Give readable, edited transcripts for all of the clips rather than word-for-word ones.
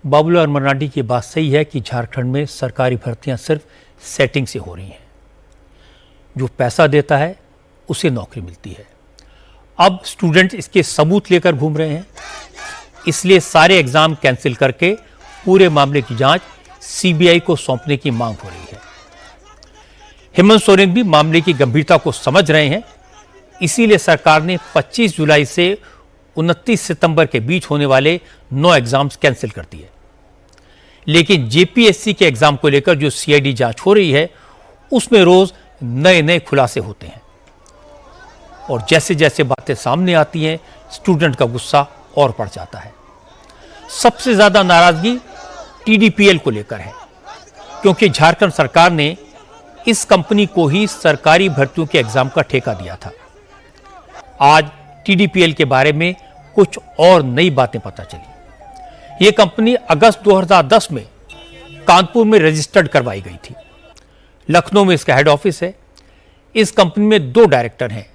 बाबूलाल मरांडी की बात सही है कि झारखंड में सरकारी भर्तियां सिर्फ सेटिंग से हो रही हैं। जो पैसा देता है उसे नौकरी मिलती है। अब स्टूडेंट इसके सबूत लेकर घूम रहे हैं, इसलिए सारे एग्जाम कैंसिल करके पूरे मामले की जांच सीबीआई को सौंपने की मांग हो रही है। हेमंत सोरेन भी मामले की गंभीरता को समझ रहे हैं, इसीलिए सरकार ने 25 जुलाई से 29 सितंबर के बीच होने वाले 9 एग्जाम्स कैंसिल कर दिए। लेकिन जेपीएससी के एग्जाम को लेकर जो सीआईडी जांच हो रही है उसमें रोज नए नए खुलासे होते हैं और जैसे जैसे बातें सामने आती हैं स्टूडेंट का गुस्सा और बढ़ जाता है। सबसे ज्यादा नाराजगी टीडीपीएल को लेकर है, क्योंकि झारखंड सरकार ने इस कंपनी को ही सरकारी भर्तियों के एग्जाम का ठेका दिया था। आज टीडीपीएल के बारे में कुछ और नई बातें पता चली। यह कंपनी अगस्त 2010 में कानपुर में रजिस्टर्ड करवाई गई थी। लखनऊ में इसका हेड ऑफिस है। इस कंपनी में 2 डायरेक्टर हैं,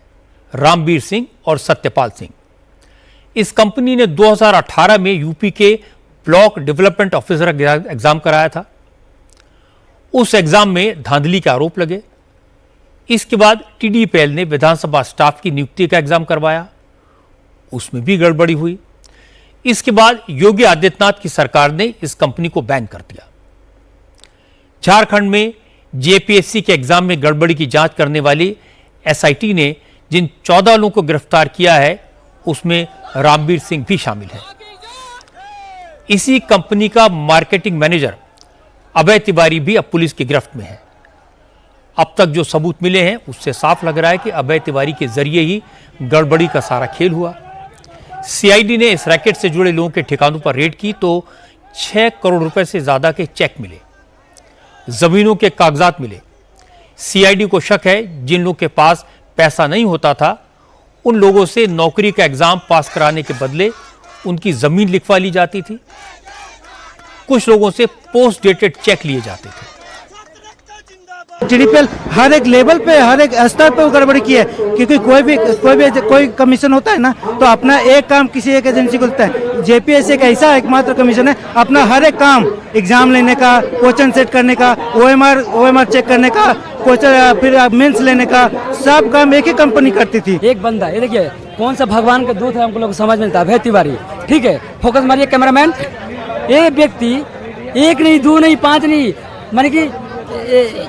रामबीर सिंह और सत्यपाल सिंह। इस कंपनी ने 2018 में यूपी के ब्लॉक डेवलपमेंट ऑफिसर एग्जाम कराया था। उस एग्जाम में धांधली के आरोप लगे। इसके बाद टीडीपीएल ने विधानसभा स्टाफ की नियुक्ति का एग्जाम करवाया, उसमें भी गड़बड़ी हुई। इसके बाद योगी आदित्यनाथ की सरकार ने इस कंपनी को बैन कर दिया। झारखंड में जेपीएससी के एग्जाम में गड़बड़ी की जांच करने वाली एसआईटी ने जिन 14 लोगों को गिरफ्तार किया है उसमें रामबीर सिंह भी शामिल है। इसी कंपनी का मार्केटिंग मैनेजर अभय तिवारी भी अब पुलिस की गिरफ्त में है। अब तक जो सबूत मिले हैं उससे साफ लग रहा है कि अभय तिवारी के जरिए ही गड़बड़ी का सारा खेल हुआ। सीआईडी ने इस रैकेट से जुड़े लोगों के ठिकानों पर रेड की तो 6 करोड़ रुपए से ज्यादा के चेक मिले, जमीनों के कागजात मिले। सीआईडी को शक है जिन लोगों के पास पैसा नहीं होता था उन लोगों से नौकरी का एग्जाम पास कराने के बदले उनकी जमीन लिखवा ली जाती थी। कुछ लोगों से पोस्ट डेटेड चेक लिए जाते थे। टीडीपीएल हर एक लेवल पे, हर एक स्तर पे गड़बड़ी की है, क्योंकि कोई कमीशन होता है ना तो अपना एक काम किसी एक एजेंसी को देता है। जेपीएससी एक ऐसा एकमात्र कमीशन है अपना हर एक काम, एग्जाम लेने का, क्वेश्चन सेट करने का, ओएमआर चेक करने का, क्वेश्चन फिर मेंस लेने का, सब काम एक ही कंपनी करती थी। एक बंदा, ये देखिए कौन सा भगवान का दूत है हमको लोग समझ में आता है, अभय तिवारी। ठीक है, फोकस मारिए कैमरामैन। ये व्यक्ति 1 नहीं 2 नहीं 5 नहीं माने कि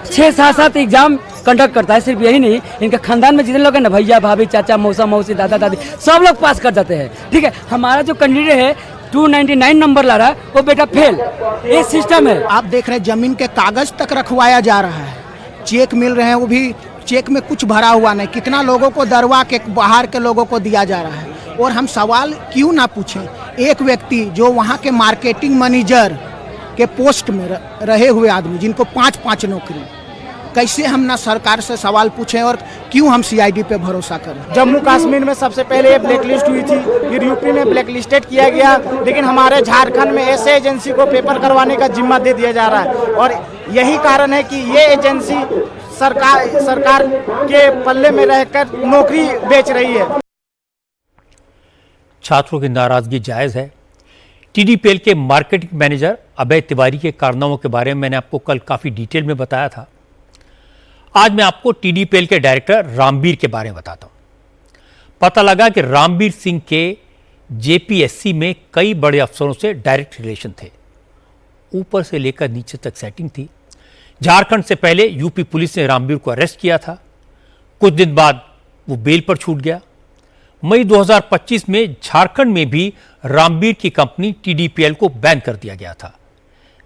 6-7 एग्जाम कंडक्ट करता है। सिर्फ यही नहीं, इनके खानदान में जितने लोग हैं ना, भैया भाभी चाचा मौसा मौसी दादा दादी, सब लोग पास कर जाते हैं। ठीक है, हमारा जो कैंडिडेट है 299 नंबर ला रहा है वो बेटा फेल। ये सिस्टम है। आप देख रहे हैं जमीन के कागज तक रखवाया जा रहा है, चेक मिल रहे हैं, वो भी चेक में कुछ भरा हुआ नहीं। कितना लोगों को दरवा के बाहर के लोगों को दिया जा रहा है। और हम सवाल क्यों ना पूछें, एक व्यक्ति जो वहाँ के मार्केटिंग मैनेजर के पोस्ट में रहे हुए आदमी जिनको 5-5 नौकरी, कैसे हम ना सरकार से सवाल पूछें और क्यों हम सीआईडी पे भरोसा करें। जम्मू कश्मीर में सबसे पहले ब्लैक लिस्ट हुई थी, फिर यूपी में ब्लैक लिस्टेड किया गया, लेकिन हमारे झारखंड में ऐसे एजेंसी को पेपर करवाने का जिम्मा दे दिया जा रहा है। और यही कारण है कि ये एजेंसी सरकार के पल्ले में रहकर नौकरी बेच रही है। छात्रों की नाराजगी जायज है। टीडीपीएल के मार्केटिंग मैनेजर अभय तिवारी के कारनामों के बारे में मैंने आपको कल काफी डिटेल में बताया था। आज मैं आपको टीडीपीएल के डायरेक्टर रामबीर के बारे में बताता हूं। पता लगा कि रामबीर सिंह के जेपीएससी में कई बड़े अफसरों से डायरेक्ट रिलेशन थे, ऊपर से लेकर नीचे तक सेटिंग थी। झारखंड से पहले यूपी पुलिस ने रामबीर को अरेस्ट किया था, कुछ दिन बाद वो बेल पर छूट गया। मई 2025 में झारखंड में भी रामबीर की कंपनी टीडीपीएल को बैन कर दिया गया था,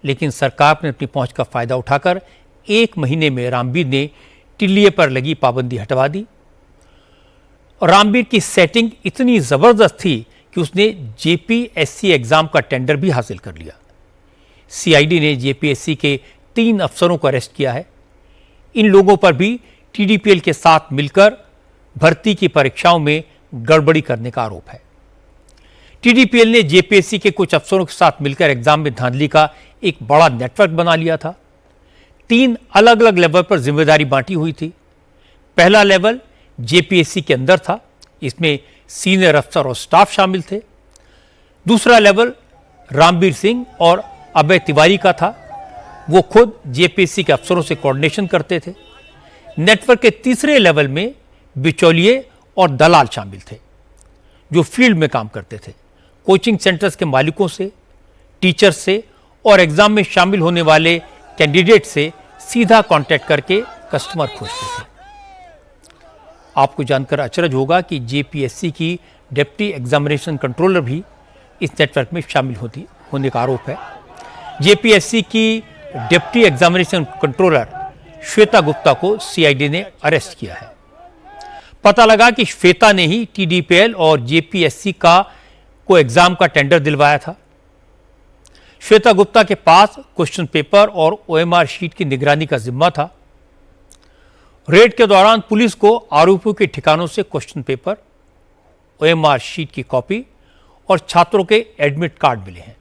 लेकिन सरकार ने अपनी पहुंच का फायदा उठाकर 1 महीने में रामबीर ने टिल्लिए पर लगी पाबंदी हटवा दी। और रामबीर की सेटिंग इतनी जबरदस्त थी कि उसने जेपीएससी एग्जाम का टेंडर भी हासिल कर लिया। सीआईडी ने जेपीएससी के 3 अफसरों को अरेस्ट किया है। इन लोगों पर भी टीडीपीएल के साथ मिलकर भर्ती की परीक्षाओं में गड़बड़ी करने का आरोप है। टीडीपीएल ने जेपीएससी के कुछ अफसरों के साथ मिलकर एग्जाम में धांधली का एक बड़ा नेटवर्क बना लिया था। 3 अलग अलग लेवल पर जिम्मेदारी बांटी हुई थी। पहला लेवल जेपीएससी के अंदर था, इसमें सीनियर अफसर और स्टाफ शामिल थे। दूसरा लेवल रामबीर सिंह और अभय तिवारी का था। वो खुद जेपीएससी के अफसरों से कोऑर्डिनेशन करते थे। नेटवर्क के तीसरे लेवल में बिचौलिए और दलाल शामिल थे जो फील्ड में काम करते थे। कोचिंग सेंटर्स के मालिकों से, टीचर्स से और एग्जाम में शामिल होने वाले कैंडिडेट से सीधा कांटेक्ट करके कस्टमर खोजते थे। आपको जानकर अचरज होगा कि जेपीएससी की डिप्टी एग्जामिनेशन कंट्रोलर भी इस नेटवर्क में शामिल होने का आरोप है। जेपीएससी की deputy examination controller Shweta Gupta को सीआईडी ने अरेस्ट किया है। पता लगा कि श्वेता ने ही टीडीपीएल और जेपीएससी को एग्जाम का टेंडर दिलवाया था। श्वेता गुप्ता के पास क्वेश्चन पेपर और ओएमआर शीट की निगरानी का जिम्मा था। रेड के दौरान पुलिस को आरोपियों के ठिकानों से क्वेश्चन पेपर, ओएमआर शीट की कॉपी और छात्रों के एडमिट कार्ड मिले हैं।